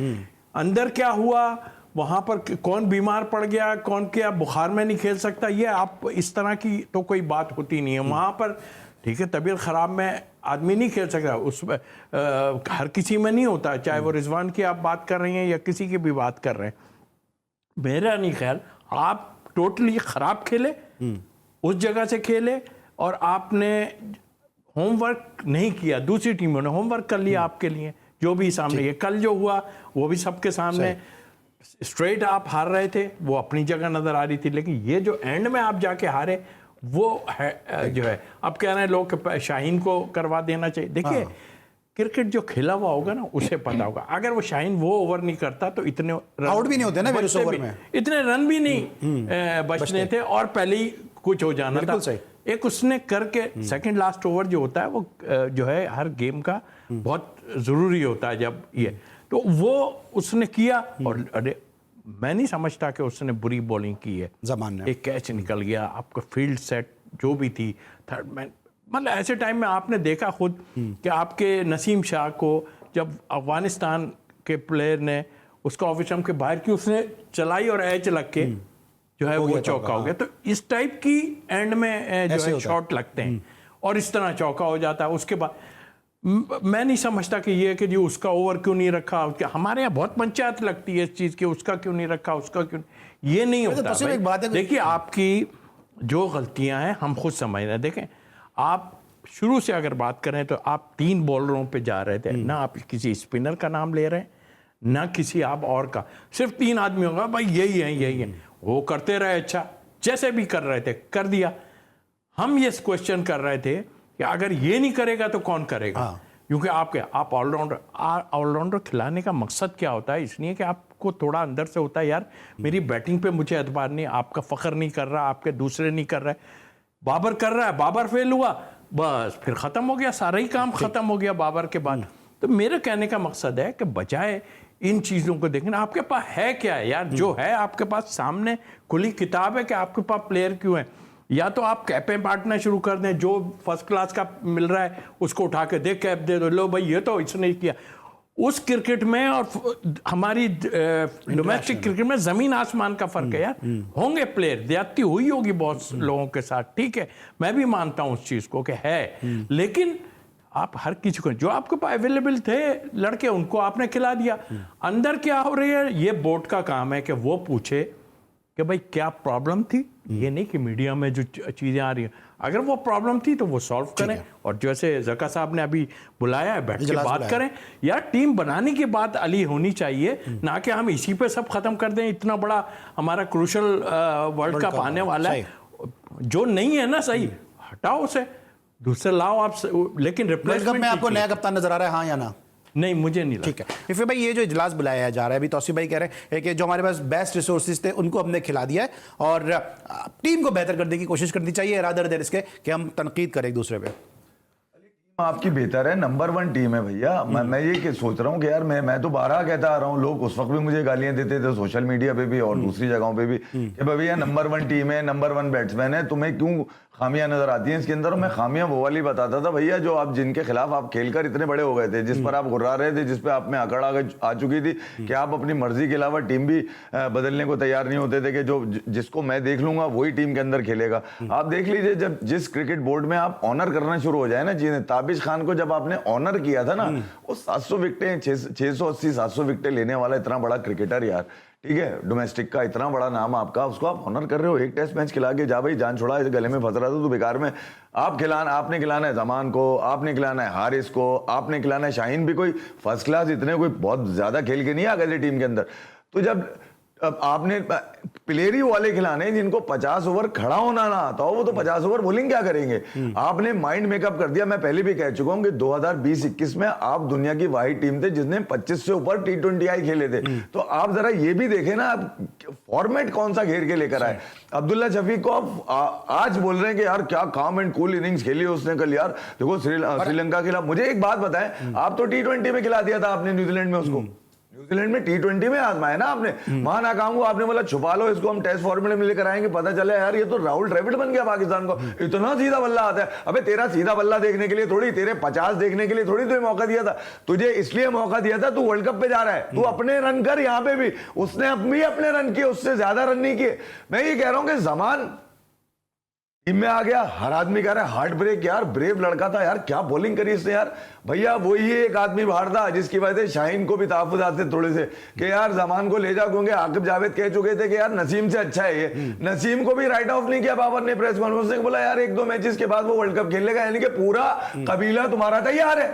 अंदर क्या हुआ वहां पर कौन बीमार पड़ गया, कौन क्या बुखार में नहीं खेल सकता, ये आप इस तरह की तो कोई बात होती नहीं है वहां पर। ठीक है, तबीयत खराब में आदमी नहीं खेल सकता, उसमें हर किसी में नहीं होता, चाहे वो रिजवान की आप बात कर रही हैं या किसी की भी बात कर रहे हैं। मेरा नहीं ख्याल आप टोटली खराब खेले, उस जगह से खेले, और आपने होमवर्क नहीं किया। दूसरी टीमों ने होमवर्क कर लिया आपके लिए, जो भी सामने ये कल जो हुआ वो भी सबके सामने। स्ट्रेट आप हार रहे थे, वो अपनी जगह नजर आ रही थी, लेकिन ये जो एंड में आप जाके हारे वो है जो है। अब कह रहे हैं लोग कि शाहीन को करवा देना चाहिए। देखिए क्रिकेट जो खेला हुआ होगा ना उसे पता होगा, अगर वो शाहीन वो ओवर नहीं करता तो इतने आउट भी नहीं होते ना फिर उस ओवर में, इतने रन भी नहीं बचने थे और पहले ही कुछ हो जाना था। सही। एक उसने करके सेकंड लास्ट ओवर जो होता है वो जो है हर गेम का बहुत जरूरी होता है जब ये, तो वो उसने किया। और अरे मैं नहीं समझता कि उसने बुरी बॉलिंग की है। जमान ने एक कैच निकल गया, आपका फील्ड सेट जो भी थी, थर्ड मैन, मतलब ऐसे टाइम में आपने देखा खुद कि आपके नसीम शाह को जब अफगानिस्तान के प्लेयर ने उसका ऑफ स्टंप के बाहर की उसने चलाई और एच लग के जो है वो चौका हो गया। तो इस टाइप की एंड में जो है शॉट लगते हैं और इस तरह चौका हो जाता है। उसके बाद मैं नहीं समझता कि ये कि जी उसका ओवर क्यों नहीं रखा, हमारे यहाँ बहुत पंचायत लगती है इस चीज़ की, उसका क्यों नहीं रखा, उसका क्यों, ये नहीं होता भाई। देखिए आपकी जो गलतियां हैं हम खुद समझ रहे हैं। देखें आप शुरू से अगर बात करें तो आप 3 बॉलरों पे जा रहे थे ना, आप किसी स्पिनर का नाम ले रहे हैं ना किसी आप और का, सिर्फ 3 आदमी होगा भाई यही है वो करते रहे, अच्छा जैसे भी कर रहे थे कर दिया। हम ये क्वेश्चन कर रहे थे कि अगर ये नहीं करेगा तो कौन करेगा, क्योंकि आप ऑलराउंडर खिलाने का मकसद क्या होता है, इसलिए कि आपको थोड़ा अंदर से होता है यार मेरी बैटिंग पे मुझे एतबार नहीं, आपका फख्र नहीं कर रहा, आपके दूसरे नहीं कर रहे, बाबर कर रहा है, बाबर फेल हुआ, बस फिर खत्म हो गया, सारा ही काम खत्म हो गया बाबर के बाद। तो मेरे कहने का मकसद है कि बजाय इन चीजों को देखना आपके पास है क्या है यार, जो है आपके पास सामने खुली किताब है कि आपके पास प्लेयर क्यों है। या तो आप कैपें बांटना शुरू कर दें, जो फर्स्ट क्लास का मिल रहा है उसको उठा के दे कैप दे दो, लो भाई ये तो इसने किया। उस क्रिकेट में और हमारी डोमेस्टिक क्रिकेट में जमीन आसमान का फर्क है यार। होंगे प्लेयर, ज्यादती हुई होगी बहुत लोगों के साथ, ठीक है, मैं भी मानता हूं उस चीज को कि है, लेकिन आप हर किसी को जो आपके पास अवेलेबल थे लड़के उनको आपने खिला दिया। अंदर क्या हो रही है ये बोर्ड का काम है कि वो पूछे कि भाई क्या प्रॉब्लम थी, ये नहीं कि मीडिया में जो चीजें आ रही हैं, अगर वो प्रॉब्लम थी तो वो सॉल्व करें। और जैसे जका साहब ने अभी बुलाया है बैठ के बात करें यार, टीम बनाने की बात अली होनी चाहिए, ना कि हम इसी पे सब खत्म कर दें। इतना बड़ा हमारा क्रूशल वर्ल्ड कप आने वाला है, जो नहीं है ना सही हटाओ उसे, दूसरे लाओ आप, लेकिन रिप्लेसमेंट में आपको नया कप्तान नजर आ रहा है, हाँ या ना? नहीं मुझे नहीं लगता। ठीक है, फिर भाई ये जो इजलास बुलाया जा रहा है, अभी तौसीफ भाई कह रहे हैं कि जो हमारे पास बेस्ट रिसोर्सेज थे उनको हमने खिला दिया है और टीम को बेहतर करने की कोशिश करनी चाहिए, रादर देर इसके कि हम तनकीद करें एक दूसरे पे। आपकी बेहतर है, नंबर 1 टीम है भैया। मैं ये सोच रहा हूँ कि यार मैं तो 12 कहता आ रहा हूँ, लोग उस वक्त भी मुझे गालियां देते थे सोशल मीडिया पे भी और दूसरी जगहों पे भी कि भैया नंबर 1 टीम है, नंबर 1 बैट्समैन है, तुम्हें क्यों खामियां नजर आती हैं इसके अंदर। और मैं खामियां वो वाली बताता था भैया जो आप जिनके खिलाफ आप खेलकर इतने बड़े हो गए थे, जिस पर आप गुर्रा रहे थे, जिस पे आप में अकड़ आ चुकी थी कि आप अपनी मर्जी के अलावा टीम भी बदलने को तैयार नहीं होते थे कि जो जिसको मैं देख लूंगा वही टीम के अंदर खेलेगा। आप देख लीजिए जब जिस क्रिकेट बोर्ड में आप ऑनर करना शुरू हो जाए ना चीजें, ताबिश खान को जब आपने ऑनर किया था ना, वो 700 विकेटें 680-700 विकेटें लेने वाला इतना बड़ा क्रिकेटर यार, ठीक है, डोमेस्टिक का इतना बड़ा नाम आपका, उसको आप ऑनर कर रहे हो। एक टेस्ट मैच खिला के जा भाई, जान छोड़ा, गले में फंस रहा था तो बेकार में आपने खिलाना है जमान को, आपने खिलाना है हारिस को, आपने खिलाना है शाहीन भी कोई फर्स्ट क्लास इतने कोई बहुत ज्यादा खेल के नहीं आ गए थे टीम के अंदर। तो जब आपने प्लेयर ही वाले खिलाने जिनको 50 ओवर खड़ा होना ना आता हो, वो तो 50 ओवर बॉलिंग क्या करेंगे। आपने माइंड मेकअप कर दिया। मैं पहले भी कह चुका हूं कि 2020-21 में आप दुनिया की वाहिद टीम थे जिसने 25 से ऊपर T20I खेले थे। तो आप जरा ये भी देखें ना, आप फॉर्मेट कौन सा घेर के लेकर आए। अब्दुल्ला शफीक को आप आज बोल रहे हैं कि यार क्या काम एंड कूल इनिंग्स खेली उसने कल, यार देखो श्रीलंका के खिलाफ। मुझे एक बात बताएं, आप तो T20 में खिला दिया था आपने न्यूजीलैंड में उसको, न्यूजीलैंड में T20 में आजमाया ना आपने, वहां नाकाम हुआ, आपने बोला छुपा लो इसको, हम टेस्ट फॉर्मेट में लेकर आएंगे, पता चला यार ये तो राहुल द्रविड़ बन गया पाकिस्तान को, इतना सीधा बल्ला आता है। अबे तेरा सीधा बल्ला देखने के लिए थोड़ी, तेरे 50 देखने के लिए थोड़ी तुझे मौका दिया था, तुझे इसलिए मौका दिया था, तू वर्ल्ड कप पे जा रहा है, तू अपने रन कर, यहाँ पे भी उसने भी अपने रन किए, उससे ज्यादा रन नहीं किए। मैं ये कह रहा हूं कि जमान टीम में आ गया, हर आदमी कह रहा है हार्ट ब्रेक, यार ब्रेव लड़का था यार, क्या बॉलिंग करी इसने यार। भैया वही एक आदमी बाहर था जिसकी वजह से शाहीन को भी तहफ्फुज़ आते थोड़े से कि यार जमान को ले जाओ, क्योंकि आकिब जावेद कह चुके थे कि यार नसीम से अच्छा है ये। नसीम को भी राइट ऑफ नहीं किया बाबर ने प्रेस कॉन्फ्रेंस में, बोला यार 1-2 मैचेस के बाद वो वर्ल्ड कप खेलेगा, यानी कि पूरा कबीला तुम्हारा तैयार है।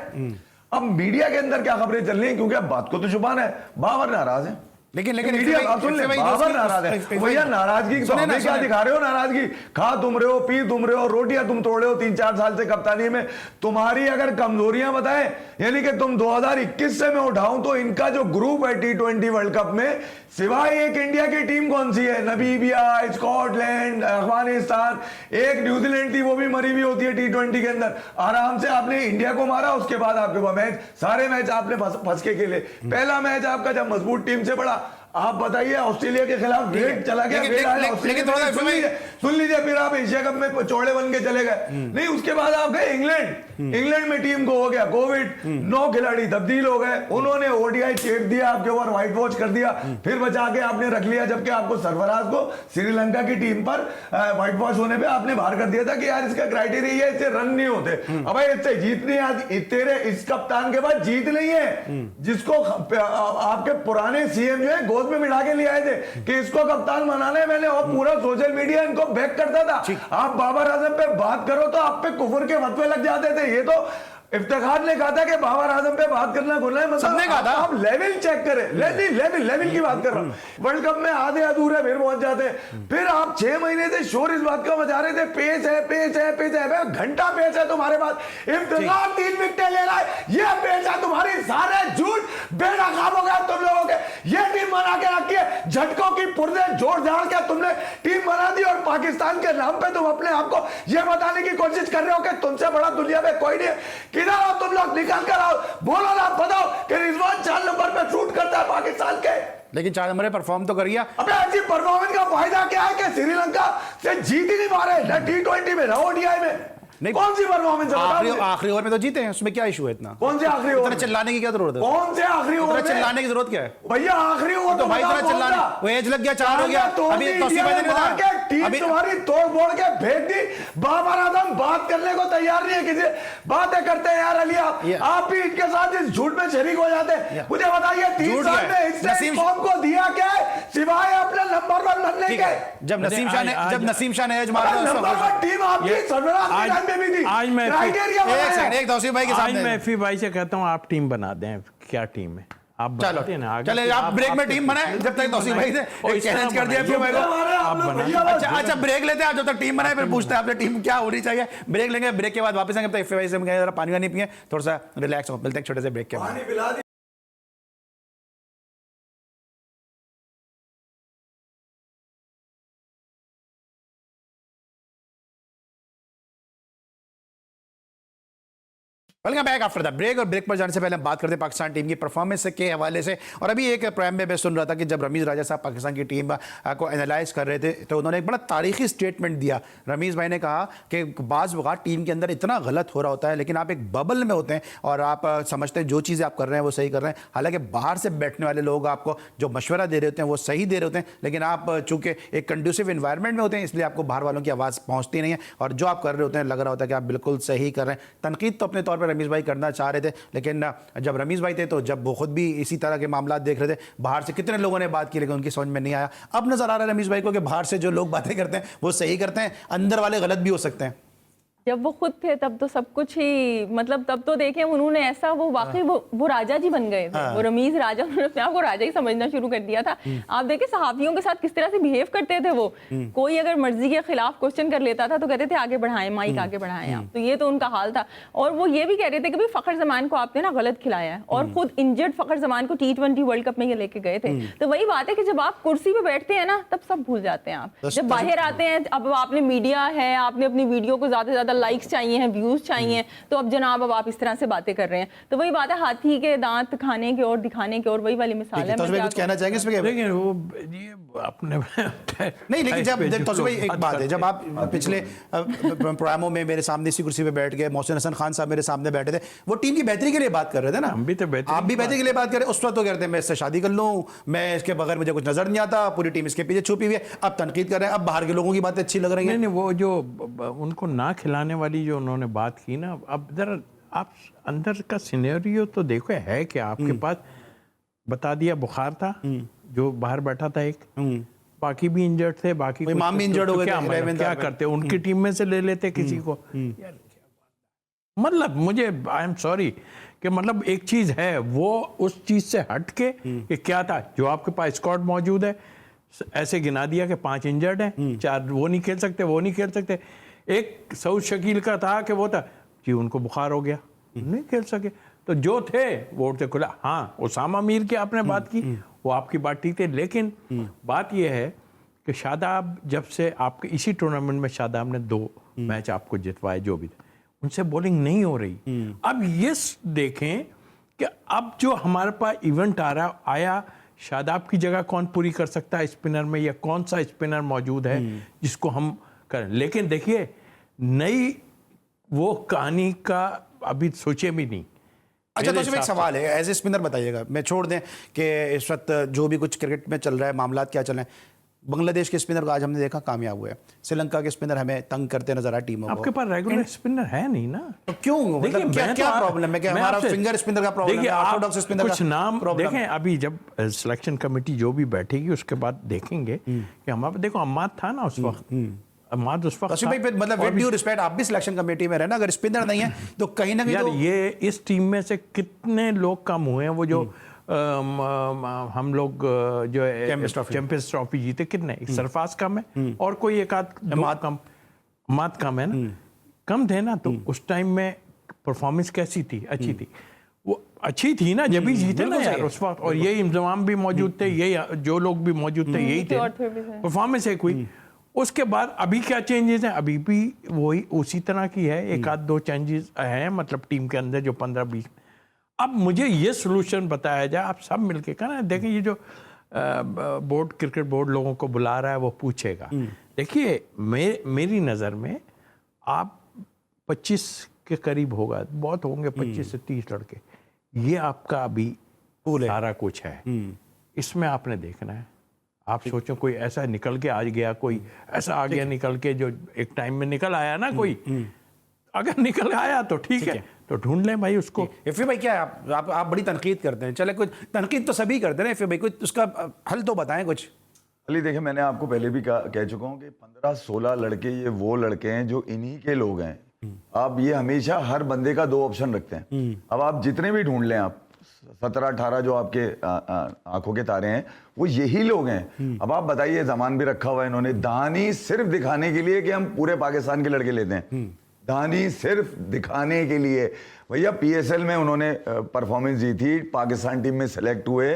अब मीडिया के अंदर क्या खबरें चल रही हैं, क्योंकि अब बात को तो छुपाना है, बाबर नाराज है, लेकिन मीडिया सुन ले, बाबर नाराज है। भैया नाराजगी तो हमें क्या दिखा रहे हो, नाराजगी खा तुम रहे हो, पी तुम रहे हो, रोटियां तुम तोड़ रहे हो 3-4 साल से कप्तानी में। तुम्हारी अगर कमजोरियां बताएं, यानी कि तुम 2021 से मैं उठाऊं तो इनका जो ग्रुप है T20 वर्ल्ड कप में, सिवाय एक इंडिया की टीम कौन सी है, नमीबिया, स्कॉटलैंड, अफगानिस्तान, एक न्यूजीलैंड थी, वो भी मरी हुई होती है T20 के अंदर। आराम से आपने इंडिया को मारा, उसके बाद आपके पास मैच, सारे मैच आपने फंस के खेले। पहला मैच आपका जब मजबूत टीम से पड़ा, आप बताइए ऑस्ट्रेलिया के खिलाफ वेट चला गया, लेकिन थोड़ा सुन लीजिए, फिर आप एशिया कप में चौड़े बन के चले गए। नहीं, उसके बाद आप गए इंग्लैंड में टीम को हो गया कोविड, 9 खिलाड़ी तब्दील हो गए, उन्होंने ओडीआई चेप दिया आपके ऊपर, व्हाइट वॉश कर दिया, फिर बचा के आपने रख लिया, जबकि आपको सरफराज को श्रीलंका की टीम पर व्हाइट वॉश होने पे आपने बाहर कर दिया था कि यार इसका क्राइटेरिया है, इससे रन नहीं होते। अब इससे जीत नहीं आती, तेरे इस कप्तान के बाद जीत नहीं है, जिसको आपके पुराने सीएम जो है गोद में मिला के ले आए थे कि इसको कप्तान बनाना है मैंने, और पूरा सोशल मीडिया इनको बैक करता था। आप बाबर आजम पे बात करो तो आप पे कुफर के फतवे लग जाते थे। ये तो इफ्तिखार ने कहा था कि बाबर आजम पे बात करना गुनाह है, मतलब आप लेवल चेक करें, लेवल की बात कर रहा हूं। वर्ल्ड कप में आधे अधूरे फिर पहुंच जाते हैं, फिर आप 6 महीने से शोर इस बात का मचा रहे थे पेस है, घंटा पेस है तुम्हारे पास, इफ्तिखार 3 विकेटें ले रहा है, ये पेस है तुम्हारी, सारे झूठ बेनकाब हो गया तुम लोगों के। ये टीम बना के रखी है, झटकों की पुर्जे जोड़ जाड़ के तुमने टीम बना दी, और पाकिस्तान के नाम पे तुम अपने आप को ये बताने की कोशिश कर रहे हो कि तुमसे बड़ा दुनिया में कोई नहीं। किधर आओ तुम लोग, निकल कर आओ, बोलो ना, बताओ कि रिजवान 4 नंबर पे शूट करता है पाकिस्तान के, लेकिन 4 नंबर परफॉर्म तो करिए। अबे ऐसी परफॉर्मेंस का फायदा क्या है कि श्रीलंका से जीत ही नहीं पा रहे, ना T20 में ना ODI में। नहीं, कौन सी परफॉर्मेंस है? आखिरी ओवर में तो जीते हैं, उसमें क्या इशू है इतना? कौन से आखिरी ओवर? चिल्लाने की क्या जरूरत है? कौन से आखिरी ओवर में चिल्लाने की जरूरत क्या है भैया? आखिरी ओवर तो भाई तरह चिल्लाने, वो एज लग गया, 4 हो गया, अभी तौसीफ भाई ने बताया टीम तुम्हारी तोड़ फोड़ के भेज दी। बाबर आजम बात करने को तैयार नहीं है, किसी बातें करते हैं यार अली, आप भी इनके साथ इस झूठ में शरीक हो जाते हैं। मुझे बताइए 3 साल में इसने कौम को दिया क्या है सिवाय अपने नंबर 1 बनने के? जब नसीम शाह ने एज मारा, नंबर 1 टीम आपकी सरफराज के टाइम में भी थी। आज मैं एक तौसीफ भाई के सामने, मैं एफी भाई से कहता हूँ आप टीम बना दें, क्या टीम है आप बताते हैं ना आगे। चले आप ब्रेक में टीम बनाए, जब तक तौसीफ भाई ने चैलेंज कर दिया फिर अच्छा ब्रेक लेते हैं, जब तक टीम बनाए फिर पूछते हैं आपने टीम क्या होनी चाहिए। ब्रेक लेंगे, ब्रेक के बाद वापस आएंगे, एफ भाई से जरा पानी वानी पिए, थोड़ा सा रिलैक्स हो, मिलते हैं छोटे से ब्रेक के बाद। Welcome back after the break. और ब्रेक पर जाने से पहले हम बात करते हैं पाकिस्तान टीम की परफॉर्मेंस के हवाले से। और अभी एक प्रोग्राम में मैं सुन रहा था कि जब रमीज़ राजा साहब पाकिस्तान की टीम को एनालाइज कर रहे थे तो उन्होंने एक बड़ा तारीखी स्टेटमेंट दिया। रमीज़ भाई ने कहा कि बाज़ वक़्त टीम के अंदर इतना गलत हो रहा होता है, लेकिन आप एक बबल में होते हैं और आप समझते हैं जो चीज़ें आप कर रहे हैं वो सही कर रहे हैं, हालांकि बाहर से बैठने वाले लोग आपको जो मशवरा दे रहे होते हैं वो सही दे रहे होते हैं, लेकिन आप चूँकि एक कंड्यूसिव इन्वायरमेंट में होते हैं इसलिए आपको बाहर वालों की आवाज़ पहुँचती नहीं है, और जो आप कर रहे होते हैं लग रहा होता है कि आप बिल्कुल सही कर रहे हैं। तनकीद तो अपने तौर पर रमीज़ भाई करना चाह रहे थे, लेकिन जब रमीज़ भाई थे तो जब वो खुद भी इसी तरह के मामला देख रहे थे, बाहर से कितने लोगों ने बात की लेकिन उनकी समझ में नहीं आया। अब नजर आ रहा है रमीज़ भाई को कि बाहर से जो लोग बातें करते हैं वो सही करते हैं, अंदर वाले गलत भी हो सकते हैं। जब वो खुद थे तब तो सब कुछ ही, मतलब तब तो देखें उन्होंने ऐसा, वो वाकई वो राजा जी बन गए थे, वो रमीज राजा, उन्होंने अपने आप को राजा ही समझना शुरू कर दिया था। आप देखें सहाफियों के साथ किस तरह से बिहेव करते थे वो, कोई अगर मर्जी के खिलाफ क्वेश्चन कर लेता था तो कहते थे आगे बढ़ाएं, माइक आगे बढ़ाएं आप, तो ये तो उनका हाल था। और वो ये भी कह रहे थे कि भाई फखर जमान को आपने ना गलत खिलाया है, और खुद इंजर्ड फखर जमान को T20 वर्ल्ड कप में ये लेके गए थे। तो वही बात है कि जब आप कुर्सी पे बैठते हैं ना तब सब भूल जाते हैं आप, जब बाहर आते हैं अब आपने मीडिया है, आपने अपनी वीडियो को ज्यादा से ज्यादा ज़्यादा लाइक्स चाहिए हैं, व्यूज़ चाहिए, तो अब जनाब अब आप इस तरह से बातें कर रहे हैं। तो वही बात है, हाथी के दांत खाने की और दिखाने की और वही वाली मिसाल है। तो कुछ कहना चाहेंगे इस पे? लेकिन वो ये अपने नहीं, लेकिन जब तो भाई एक बात है, जब आप पिछले प्रोग्रामों में मेरे सामने इसी कुर्सी पे बैठ गए, मोहसिन हसन खान साहब मेरे सामने बैठे थे, वो टीम की बेहतरी के लिए बात कर रहे थे ना। हम भी तो बेहतरी आप भी बेहतरी के लिए बात कर रहे, उस वक्त तो कहते हैं मैं इससे शादी कर लूं, मैं इसके बगैर मुझे कुछ नजर नहीं आता, पूरी टीम इसके पीछे छुपी हुई है। अब तनकीद कर रहे हैं, अब बाहर के लोगों की बातें अच्छी लग रही है। नहीं, वो जो उनको ना खिलाने वाली जो उन्होंने बात की ना, अब जरा आप अंदर का सिनेरियो तो देखो है कि आपके पास बता दिया बुखार था, जो बाहर बैठा था एक, बाकी भी इंजर्ड थे, बाकी इमाम भी इंजर्ड हो गए थे, क्या करते उनकी टीम में से ले लेते किसी को यार। मतलब मुझे आई एम सॉरी कि मतलब एक चीज है वो उस चीज से हट के कि क्या था, जो आपके पास स्क्वाड मौजूद है ऐसे गिना दिया कि 5 इंजर्ड हैं, 4 वो नहीं खेल सकते, वो नहीं खेल सकते। एक सऊद शकील का था कि वो था जी उनको बुखार हो गया, नहीं खेल सके, तो जो थे वो उठते खुला। हाँ, उसामा मीर की आपने बात की, वो आपकी बात ठीक थी, लेकिन बात यह है कि शादाब जब से आपके इसी टूर्नामेंट में शादाब ने 2 मैच आपको जितवाए, जो भी उनसे बॉलिंग नहीं हो रही। अब ये देखें कि अब जो हमारे पास इवेंट आया, शादाब की जगह कौन पूरी कर सकता है स्पिनर में, या कौन सा स्पिनर मौजूद है जिसको हम करें। लेकिन देखिए नई वो कहानी का अभी सोचे भी नहीं। अच्छा, तो एक सवाल है, एज ए स्पिनर बताइएगा, मैं छोड़ दें कि इस वक्त जो भी कुछ क्रिकेट में चल रहा है, मामला क्या चल रहे हैं, बांग्लादेश के स्पिनर को आज हमने देखा कामयाब हुए, श्रीलंका के स्पिनर हमें तंग करते नजर आए टीमों को। आपके पास रेगुलर स्पिनर है नहीं ना, तो क्यों, मतलब क्या प्रॉब्लम है? क्या हमारा फिंगर स्पिनर का प्रॉब्लम है, ऑर्थोडॉक्स स्पिनर कुछ नाम देखें। अभी जब सिलेक्शन कमेटी जो भी बैठेगी उसके बाद देखेंगे कि हमारे देखो अम्माद था ना उस वक्त, अम्माद उस वक्त भाई, मतलब विद ड्यू रिस्पेक्ट आप भी सिलेक्शन कमेटी में रहना, अगर स्पिनर नहीं है तो कहीं ना कहीं यार ये इस टीम में से कितने लोग कम हुए हैं, वो जो हम लोग जो चैंपियंस ट्रॉफी जीते, कितने, सरफराज कम है और कोई एक आध मात कम है ना, कम थे ना। तो उस टाइम में परफॉर्मेंस कैसी थी? अच्छी थी, वो अच्छी थी ना जब भी जीते ना यार उस वक्त, और ये इंतजाम भी मौजूद थे, ये जो लोग भी मौजूद थे यही थे, परफॉर्मेंस एक हुई। उसके बाद अभी क्या चेंजेस हैं? अभी भी वही उसी तरह की है, एक आध 2 चेंजेस हैं, मतलब टीम के अंदर जो 15-20। अब मुझे ये सोल्यूशन बताया जाए, आप सब मिलके कहना, देखिए ये जो बोर्ड, क्रिकेट बोर्ड लोगों को बुला रहा है वो पूछेगा। देखिए मेरी नज़र में आप 25 के करीब होगा, बहुत होंगे 25 से 30 लड़के, ये आपका अभी सारा कुछ है, इसमें आपने देखना है। आप सोचो कोई ऐसा निकल के आज गया, कोई ऐसा आ गया निकल के जो एक टाइम में निकल आया ना, कोई अगर निकल आया तो ठीक है, तो ढूंढ लें भाई उसको। इफ़ी भाई क्या है, आप बड़ी तनकीद करते हैं, चले कुछ तनकीद तो सभी करते हैं, इफ़ी भाई कुछ उसका हल तो बताएं कुछ। अली देखिए, मैंने आपको पहले भी कह चुका हूँ कि 15-16 लड़के ये वो लड़के हैं जो इन्हीं के लोग हैं। आप ये हमेशा हर बंदे का 2 ऑप्शन रखते हैं। अब आप जितने भी ढूंढ लें, आप 17-18 जो आपके आंखों के तारे हैं वो यही लोग हैं। अब आप बताइए, जमान भी रखा हुआ है इन्होंने, दानी सिर्फ दिखाने के लिए कि हम पूरे पाकिस्तान के लड़के लेते हैं, दानी सिर्फ दिखाने के लिए। भैया PSL में उन्होंने परफॉर्मेंस दी थी, पाकिस्तान टीम में सेलेक्ट हुए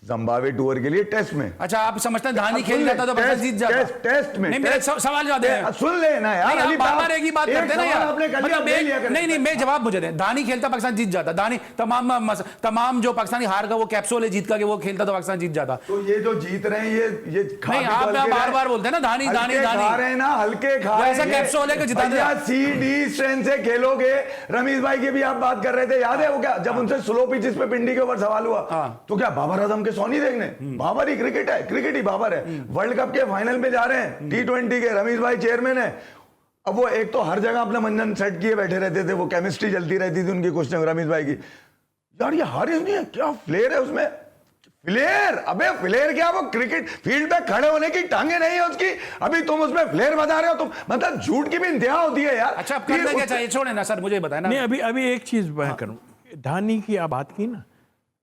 जिम्बाब्वे टूर के लिए टेस्ट में। अच्छा, आप समझते हैं धानी खेल जाता तो पाकिस्तान जीत जाता? टेस्ट में नहीं, मेरा सवाल जवाब दें, सुन लेना यार, आप बार-बार एक ही बात करते हैं ना यार, मतलब नहीं, मैं जवाब मुझे दें, धानी खेलता पाकिस्तान जीत जाता, दानी तमाम जो पाकिस्तानी हार का वो कैप्सूल है जीत का, कि वो खेलता तो पाकिस्तान जीत जाता। तो ये जो जीत रहे हैं ये नहीं, आप बार-बार बोलते हैं ना धानी खा रहे हैं ना, हल्के खा रहे हैं, ऐसा कैप्सूल है कि जिता दिया। CD स्ट्रेंथ से खेलोगे। रमीज भाई की भी आप बात कर रहे थे, याद है वो क्या, जब उनसे स्लो पिचेस पे पिंडी के ऊपर सवाल हुआ तो क्या बाबर आजम के सोनी देखने, बाबर ही क्रिकेट है, क्रिकेट ही बाबर है। वर्ल्ड कप के फाइनल में जा रहे हैं, T20 के, रमीज भाई चेयरमैन है। अब वो एक तो हर जगह अपना मंजन सेट किए बैठे रहते थे, वो केमिस्ट्री चलती रहती थी उनकी कुछ रमीज भाई की। यार ये हारिस नहीं है, क्या फ्लेयर है उसमें, फ्लेयर, अबे फ्लेयर क्या, वो क्रिकेट फील्ड पे खड़े होने की टांगे नहीं है उसकी, अभी तुम उसमें फ्लेयर बता रहे हो, तुम मतलब झूठ की भी इंतहा होती है यार। अच्छा, अब करना क्या चाहिए, छोड़े ना सर, मुझे बताए ना। नहीं, अभी एक चीज मैं करूं, धानी की आप बात की ना,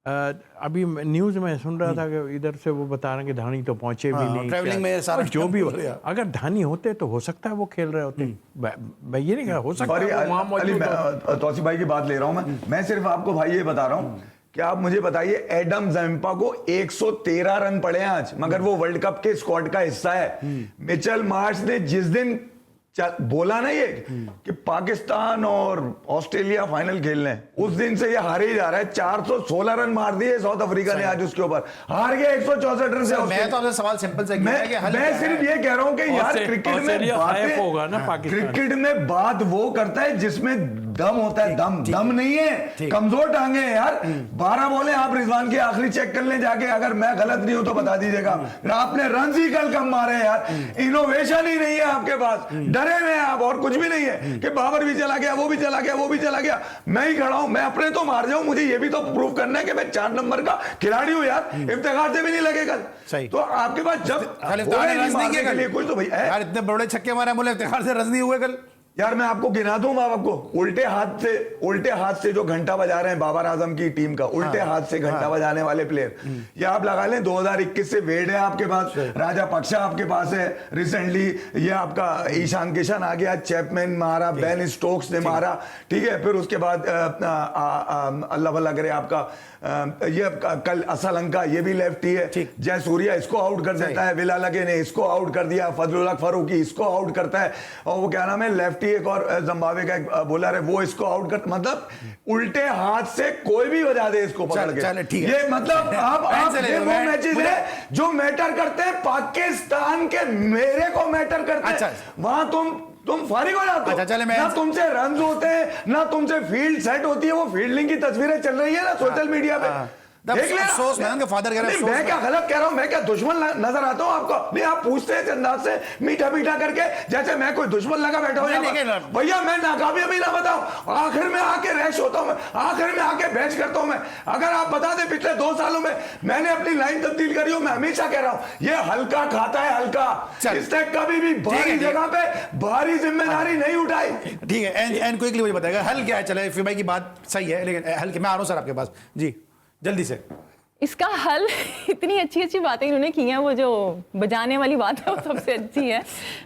अभी न्यूज में सुन रहा था कि इधर से वो बता रहे हैं कि धानी तो पहुंचे भी नहीं, ट्रैवलिंग में सारा जो भी हो, अगर धानी होते तो हो सकता है वो खेल रहे होते। मैं ये नहीं कहा, हो सकता है। तौसीफ भाई की बात ले रहा हूं मैं सिर्फ आपको भाई ये बता रहा हूं कि आप मुझे बताइए, एडम जम्पा को 113 रन पड़े हैं आज, मगर वो वर्ल्ड कप के स्क्वाड का हिस्सा है। मिचेल मार्श ने जिस दिन बोला ना ये कि पाकिस्तान और ऑस्ट्रेलिया फाइनल खेल रहे हैं, उस दिन से ये हारे ही जा रहा है। 416 रन मार दिए साउथ अफ्रीका ने आज उसके ऊपर, हार गया 164 रन से। मैं तो आपसे सवाल सिंपल से किया है कि हल क्या मैं सिर्फ है? ये कह रहा हूं कि यार क्रिकेट में होगा ना पाकिस्तान, क्रिकेट में बात वो करता है जिसमें दम होता है। दम नहीं है, कमजोर टांगे हैं यार। 12 बॉलें आप रिजवान के आखिरी चेक कर लें जाके, अगर मैं गलत नहीं हूं तो बता दीजिएगा। आपने रन ही कल कम मारे हैं यार, इनोवेशन ही नहीं है आपके पास, डरे हुए हैं आप, और कुछ भी नहीं है कि बाबर भी चला गया, वो भी चला गया, वो भी चला गया, मैं ही खड़ा हूं, मैं अपने तो मार जाऊं, मुझे ये भी तो प्रूव करना है कि मैं 4 नंबर का खिलाड़ी हूं यार। इफ्तिखार से भी नहीं लगे कल। सही। तो आपके पास जब कुछ तो भैया यार इतने बड़े छक्के मारे, बोले इफ्तिखार से रन नहीं हुए कल। यार मैं आपको गिना दूं, मैं आपको उल्टे हाथ से जो घंटा बजा रहे हैं बाबर आजम की टीम का, उल्टे हाथ से घंटा बजाने वाले प्लेयर, ये आप लगा लें 2021 से वेड है आपके पास, राजा पक्षा आपके पास है रिसेंटली, ये आपका ईशान किशन आ गया, चैपमैन मारा, बेन स्टोक्स ने मारा, ठीक है। फिर उसके बाद अल्लाह भला करे आपका ये कल असलंका, ये भी लेफ्टी है, जय सूर्या इसको आउट कर देता है, विला लगे ने इसको आउट कर दिया, फजलुल हक फारूकी इसको आउट करता है, और वो क्या नाम है लेफ्टी एक और जिम्बाब्वे का एक बॉलर है वो इसको आउट कर, मतलब उल्टे हाथ से कोई भी बजा दे इसको पकड़ के। ये मतलब आप वो मैचेस है जो मैटर करते हैं पाकिस्तान के, मेरे को मैटर करते हैं, वहां तुम फारिग हो जाते हो। ना तुमसे रन होते हैं, ना तुमसे फील्ड सेट होती है, वो फील्डिंग की तस्वीरें चल रही है ना सोशल मीडिया पे, देख लिया। फादर कह रहे हैं, मैं क्या गलत कह रहा हूं? मैं क्या दुश्मन नजर आता हूं आपको? नहीं, आप पूछते हैं अंदाज से मीठा मीठा करके, जैसे मैं कोई दुश्मन लगा बैठा हूं। भैया मैं नाकामयाबी ना बताऊं, आखिर में आके रैश होता हूं मैं, आखिर में आके बैच करता हूं मैं। अगर आप बता दें पिछले 2 सालों में मैंने अपनी लाइन तब्दील करी हो, मैं हमेशा कह रहा हूं ये हल्का खाता है, हल्का। इसने कभी भी भारी जगह पे भारी जिम्मेदारी नहीं उठाई। ठीक है, एंड क्विकली मुझे बताएगा हल क्या है? चले फिर भाई की बात सही है, लेकिन हल मैं आ रहा हूं सर आपके पास जी, जल्दी से। इसका हल इतनी अच्छी अच्छी बातें इन्होंने की हैं, वो जो बजाने वाली बात है वो सबसे अच्छी है।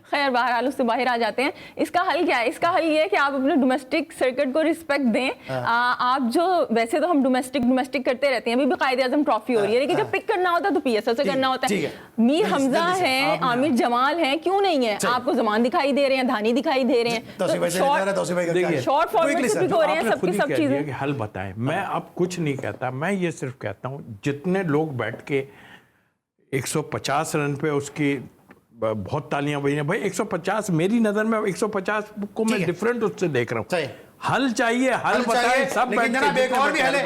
खैर बहरहाल उससे बाहर आ जाते हैं। इसका हल क्या है? इसका हल ये है कि आप अपने डोमेस्टिक सर्किट को रिस्पेक्ट दें। आप जो वैसे तो हम डोमेस्टिक करते रहते हैं, अभी भी कायदे आजम ट्रॉफी हो रही है, लेकिन जब पिक करना होता है तो पीएसएल से करना होता है। मीर हमजा है, आमिर जमाल है, क्यों नहीं है? आपको जमान दिखाई दे रहे हैं, धानी दिखाई दे रहे हैं, शॉर्ट फॉर्मेट से पिक हो रहे हैं, सबकी सब चीजें। हल बताएं, मैं अब कुछ नहीं कहता, मैं ये सिर्फ कहता हूँ जितने लोग बैठ के 150 रन पे उसकी बहुत तालियां बजी हैं, भाई 150 मेरी नजर में 150 को मैं डिफरेंट उससे देख रहा हूँ। हल चाहिए, हल बताएं सब, लेकिन जनाब एक और भी हल है,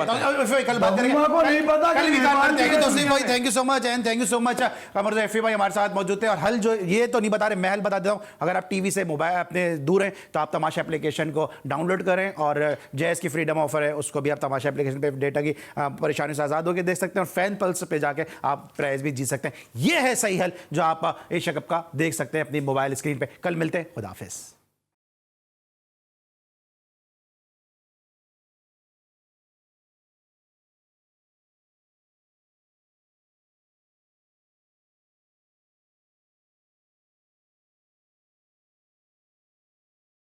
कल बात करेंगे, को नहीं पता कल भी बात करते हैं। तौसीफ भाई thank you so much, and thank you so much Qamar Effi भाई हमारे साथ मौजूद थे। और हल जो ये तो नहीं बता रहे, मैं हल बता देता हूँ। अगर आप टीवी से मोबाइल अपने दूर हैं तो आप तमाशा एप्लीकेशन को डाउनलोड करें, और जैज़ की फ्रीडम ऑफर है उसको भी आप तमाशा एप्लीकेशन पे डेटा की परेशानी से आज़ाद होकर देख सकते हैं, और फैन पल्स पे जाके आप प्राइज भी जीत सकते हैं। ये है सही हल जो आप एशिया कप का देख सकते हैं अपनी मोबाइल स्क्रीन पे। कल मिलते हैं, खुदा हाफिज़।